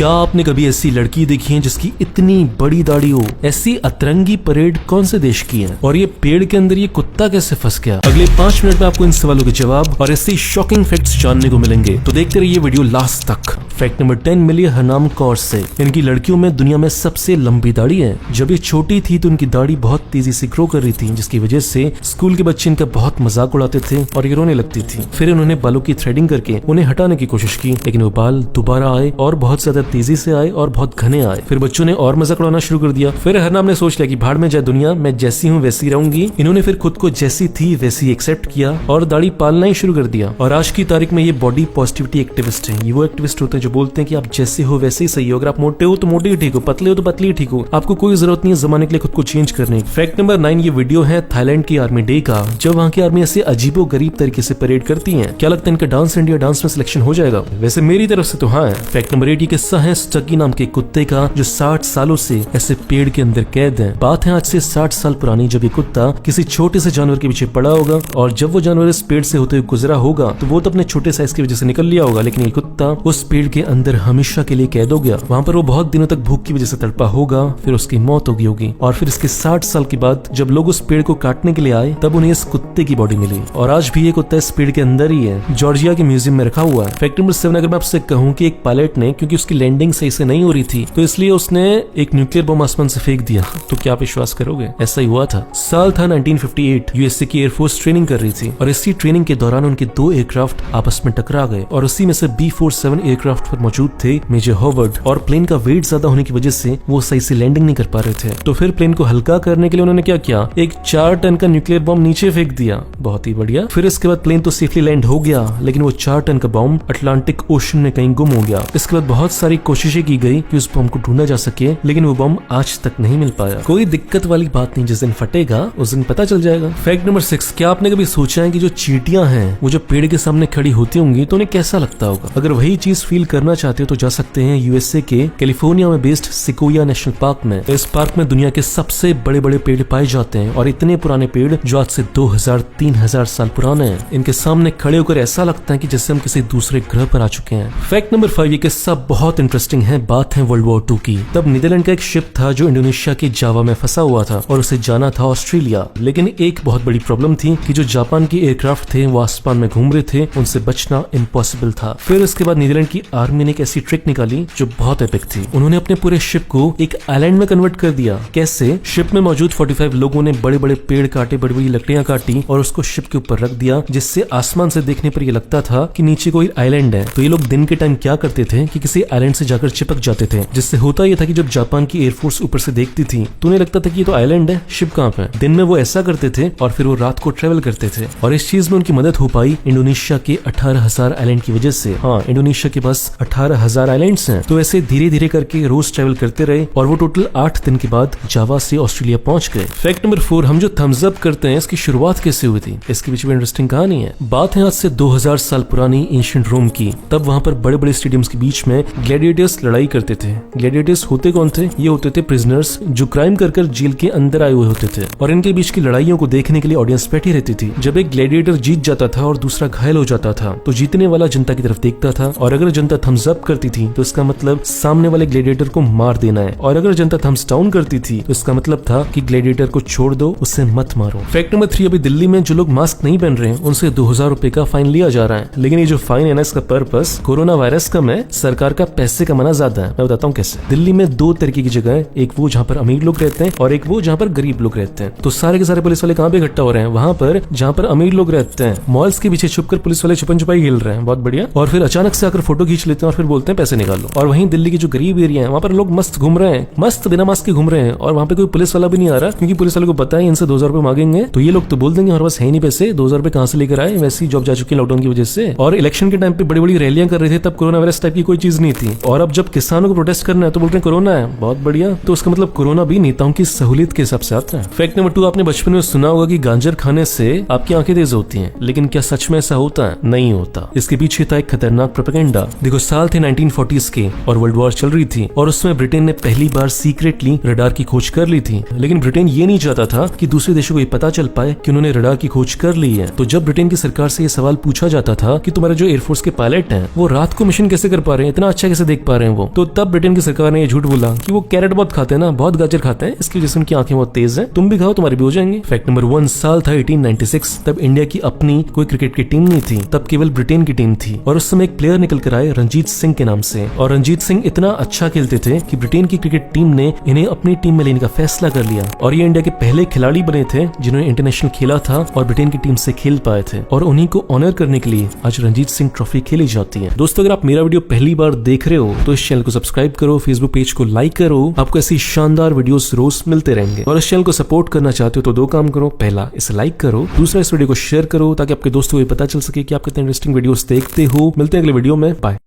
क्या आपने कभी ऐसी लड़की देखी है जिसकी इतनी बड़ी दाढ़ी हो? ऐसी अतरंगी परेड कौन से देश की है? और ये पेड़ के अंदर ये कुत्ता कैसे फंस गया? अगले 5 मिनट में आपको इन सवालों के जवाब और ऐसे शॉकिंग फैक्ट्स जानने को मिलेंगे, तो देखते रहिए वीडियो लास्ट तक। फैक्ट नंबर 10 मिली हरनाम कौर से। इनकी लड़कियों में दुनिया में सबसे लंबी दाढ़ी है। जब ये छोटी थी तो इनकी दाढ़ी बहुत तेजी से ग्रो कर रही थी, जिसकी वजह से स्कूल के बच्चे इनका बहुत मजाक उड़ाते थे और ये रोने लगती थी। फिर इन्होंने बालों की थ्रेडिंग करके उन्हें हटाने की कोशिश की, लेकिन वो बाल दोबारा आए और बहुत ज्यादा तेजी से आए और बहुत घने आए। फिर बच्चों ने और मजाक उड़ाना शुरू कर दिया। फिर हरनाम ने सोच लिया कि भाड़ में जाए दुनिया, मैं जैसी हूँ वैसी रहूंगी। इन्होंने फिर खुद को जैसी थी वैसी एक्सेप्ट किया और दाढ़ी पालना ही शुरू कर दिया। और आज की तारीख में ये बॉडी पॉजिटिविटी एक्टिविस्ट है। ये वो एक्टिविस्ट होते हैं जो बोलते हैं कि आप जैसे हो वैसे ही सही हो। अगर आप मोटे हो तो मोटे ही ठीक हो, पतले हो तो पतले ही ठीक हो, आपको कोई जरूरत नहीं है जमाने के लिए खुद को चेंज करने। फैक्ट नंबर 9 ये वीडियो है थाईलैंड की आर्मी डे का, जब वहाँ की आर्मी ऐसे अजीबो गरीब तरीके से परेड करती है। क्या लगता है इनका डांस इंडिया डांस में सिलेक्शन हो जाएगा? वैसे मेरी तरफ से तो हाँ है। फैक्ट नंबर 8 ये किस्सा है स्टगी नाम के कुत्ते का, जो 60 सालों से ऐसे पेड़ के अंदर कैद है। बात है आज से 60 साल पुरानी, जब ये कुत्ता किसी छोटे से जानवर के पीछे पड़ा होगा और जब वो जानवर इस पेड़ से होते हुए गुजरा होगा तो वो तो अपने छोटे साइज की वजह से निकल लिया होगा, लेकिन ये कुत्ता उस पेड़ के अंदर हमेशा के लिए कैद हो गया। वहाँ पर वो बहुत दिनों तक भूख की वजह से तड़पा होगा, फिर उसकी मौत हो गई होगी और फिर इसके 60 साल के बाद जब लोग उस पेड़ को काटने के लिए आए तब उन्हें इस कुत्ते की बॉडी मिली और आज भी ये कुत्ता इस पेड़ के अंदर ही है, जॉर्जिया के म्यूजियम में रखा हुआ है। फैक्ट नंबर 7 अगर मैं आपसे कहूँ कि एक पायलट ने, क्योंकि उसकी लैंडिंग सही से नहीं हो रही थी तो इसलिए उसने एक न्यूक्लियर बम आसमान से फेंक दिया, तो क्या आप विश्वास करोगे? ऐसा ही हुआ था। साल था 1958। यूएसए की एयरफोर्स ट्रेनिंग कर रही थी और इसी ट्रेनिंग के दौरान उनके 2 एयरक्राफ्ट आपस में टकरा गए और उसी में से B-47 एयरक्राफ्ट पर मौजूद थे मेजर हॉवर्ड, और प्लेन का वेट ज्यादा होने की वजह से वो सही से लैंडिंग नहीं कर पा रहे थे। तो फिर प्लेन को हल्का करने के लिए उन्होंने क्या किया, एक 4 टन का न्यूक्लियर बम नीचे फेंक दिया। बहुत ही बढ़िया। फिर इसके बाद प्लेन तो सेफली लैंड हो गया, लेकिन वो 4 टन का बम अटलांटिक ओशन में कहीं गुम हो गया। इसके बाद बहुत सारी कोशिशें की गई कि उस बम को ढूंढा जा सके, लेकिन वो बम आज तक नहीं मिल पाया। कोई दिक्कत वाली बात नहीं, जिस दिन फटेगा उस दिन पता चल जाएगा। फैक्ट नंबर 6 क्या आपने कभी सोचा है कि जो चींटियां हैं वो जब पेड़ के सामने खड़ी होती होंगी तो उन्हें कैसा लगता होगा? अगर वही चीज फील करना चाहते हो तो जा सकते हैं यूएसए के कैलिफोर्निया में बेस्ड सिकोया नेशनल पार्क में। इस पार्क में दुनिया के सबसे बड़े बड़े पेड़ पाए जाते हैं और इतने पुराने पेड़ जो आज से 2000-3000 साल पुराने हैं। इनके सामने खड़े होकर ऐसा लगता है कि जैसे हम किसी दूसरे ग्रह पर आ चुके हैं। फैक्ट नंबर 5 ये किस्सा बहुत इंटरेस्टिंग है। बात है वर्ल्ड वॉर 2 की। तब नीदरलैंड का एक शिप था जो इंडोनेशिया के जावा में फंसा हुआ था और उसे जाना था ऑस्ट्रेलिया, लेकिन एक बहुत बड़ी प्रॉब्लम थी कि जो जापान के एयरक्राफ्ट थे वो आसमान में घूम रहे थे, उनसे बचना इम्पॉसिबल था। फिर इसके बाद नीदरलैंड की आर्मी ने एक ऐसी ट्रिक निकाली जो बहुत एपिक थी। उन्होंने अपने पूरे शिप को एक आइलैंड में कन्वर्ट कर दिया। कैसे? शिप में मौजूद 45 लोगों ने बड़े बड़े पेड़ काटे, बड़ी बड़ी लकड़ियां काटी और उसको शिप के ऊपर रख दिया, जिससे आसमान से देखने पर यह लगता था कि नीचे कोई आइलैंड है। तो ये लोग दिन के टाइम क्या करते थे कि किसी आइलैंड से जाकर चिपक जाते थे, जिससे होता यह था कि जब जापान की एयरफोर्स ऊपर से देखती थी तो उन्हें लगता था कि ये तो आइलैंड है, शिप कहाँ पे है। दिन में वो ऐसा करते थे और फिर वो रात को ट्रेवल करते थे और इस चीज में उनकी मदद हो पाई इंडोनेशिया के 18,000 आइलैंड की वजह से। हाँ, इंडोनेशिया के पास 18,000 आइलैंड्स हैं। तो ऐसे धीरे धीरे करके रोज ट्रेवल करते रहे और वो टोटल 8 दिन के बाद जावा से ऑस्ट्रेलिया पहुंच गए। फैक्ट नंबर 4 हम जो थम्स अप करते हैं इसकी शुरुआत कैसे हुई थी? इसके पीछे भी इंटरेस्टिंग कहानी है। बात है आज से 2000 साल पुरानी एंशिएंट रोम की। तब वहां पर बड़े बड़े स्टेडियम्स के बीच में ग्लैडिएटर्स लड़ाई करते थे। ग्लैडिएटर्स होते कौन थे? ये होते थे प्रिजनर्स जो क्राइम कर जेल के अंदर आए हुए होते थे और इनके बीच की लड़ाइयों को देखने के लिए ऑडियंस बैठी रहती थी। जब एक ग्लैडिएटर जीत जाता था और दूसरा घायल हो जाता था तो जीतने वाला जनता की तरफ देखता था और अगर जनता थम्स अप करती थी तो इसका मतलब सामने वाले ग्लैडिएटर को मार देना है, और अगर जनता थम्स डाउन करती थी तो इसका मतलब था कि ग्लैडिएटर को छोड़ दो, उससे मत मारो। फैक्ट नंबर 3 अभी दिल्ली में जो लोग मास्क नहीं पहन रहे हैं उनसे 2000 रुपए का फाइन लिया जा रहा है, लेकिन ये जो फाइन है ना इसका पर्पस कोरोना वायरस कम है, सरकार का पैसे कमाना ज्यादा है। मैं बताता हूँ कैसे। दिल्ली में 2 तरीके की जगह है, एक वो जहाँ पर अमीर लोग रहते हैं और एक वो जहाँ पर गरीब लोग रहते हैं। तो सारे के सारे पुलिस वाले कहाँ पे इकट्ठा हो रहे हैं? वहाँ पर जहाँ पर अमीर लोग रहते हैं। मॉल्स के पीछे छुपकर पुलिस वाले छुपन छुपाई खेल रहे हैं, बहुत बढ़िया। और फिर अचानक से आकर फोटो खींच लेते हैं और फिर बोलते हैं पैसे निकालो। और वहीं दिल्ली की जो गरीब एरिया है वहाँ पर लोग मस्त घूम रहे हैं, मस्त बिना मास्क के घूम रहे हैं और वहाँ पे कोई पुलिस वाला भी नहीं आ रहा, क्योंकि पुलिस वाले को पता है इनसे 2000 रुपए मांगेंगे तो ये लोग तो बोल देंगे हमारे पास है नहीं पैसे, 2000 रुपए कहाँ से लेकर आए, वैसी जॉब जा चुकी है लॉकडाउन की वजह से। और इलेक्शन के टाइम पे बड़ी बड़ी रैलियां कर रहे थे, तब कोरोना वायरस टाइप की कोई चीज नहीं थी। और अब जब किसानों को प्रोटेस्ट करना है तो बोल रहे हैं कोरोना है, बहुत बढ़िया। तो उसका मतलब कोरोना भी नेताओं की सहूलियत के हिसाब से आता है। फैक्ट नंबर 2 आपने बचपन में सुना होगा कि गांजर खाने से आपकी आंखें तेज होती हैं, लेकिन क्या सच में ऐसा होता है? नहीं होता। इसके पीछे था एक खतरनाक प्रोपेगेंडा। देखो साल थे 1940s के और वर्ल्ड वॉर चल रही थी और उसमें ब्रिटेन ने पहली बार सीक्रेटली रडार की खोज कर ली थी, लेकिन ब्रिटेन ये नहीं चाहता था कि दूसरे देशों को ये पता चल पाए कि उन्होंने रडार की खोज कर ली है। तो जब ब्रिटेन की सरकार से ये सवाल पूछा जाता था कि तुम्हारे जो एयरफोर्स के पायलट हैं वो रात को मिशन कैसे कर पा रहे हैं, इतना अच्छा कैसे देख पा रहे हैं वो। तो तब ब्रिटेन की सरकार ने ये झूठ बोला कि वो कैरेट बहुत खाते हैं ना, बहुत गाजर खाते हैं, इसकी वजह से उनकी आंखें बहुत तेज हैं, तुम भी खाओ तुम्हारे भी हो जाएंगे। फैक्ट नंबर 1, साल था 1896। तब इंडिया की अपनी कोई क्रिकेट की टीम नहीं थी, तब केवल ब्रिटेन की टीम थी और उस समय एक प्लेयर निकल कर आए रणजीत सिंह के नाम से। और रणजीत सिंह इतना अच्छा खेलते थे कि ब्रिटेन की क्रिकेट टीम ने इन्हें अपनी टीम में लेने का फैसला कर लिया और ये इंडिया के पहले खिलाड़ी बने थे जिन्होंने इंटरनेशनल खेला था और ब्रिटेन की टीम से खेल पाए थे। और उन्हीं को ऑनर करने के लिए आज रणजीत सिंह ट्रॉफी खेली जाती है। दोस्तों, अगर आप मेरा वीडियो पहली बार देख रहे हो तो इस चैनल को सब्सक्राइब करो, फेसबुक पेज को लाइक करो, आपको ऐसी शानदार वीडियोस रोज मिलते रहेंगे। और इस चैनल को सपोर्ट करना चाहते हो तो दो काम करो, पहला इसे लाइक करो, दूसरा इस वीडियो को शेयर करो ताकि आपके दोस्तों को पता चल सके कि आप कितने इंटरेस्टिंग वीडियोस देखते हो। मिलते हैं अगले वीडियो में, बाय।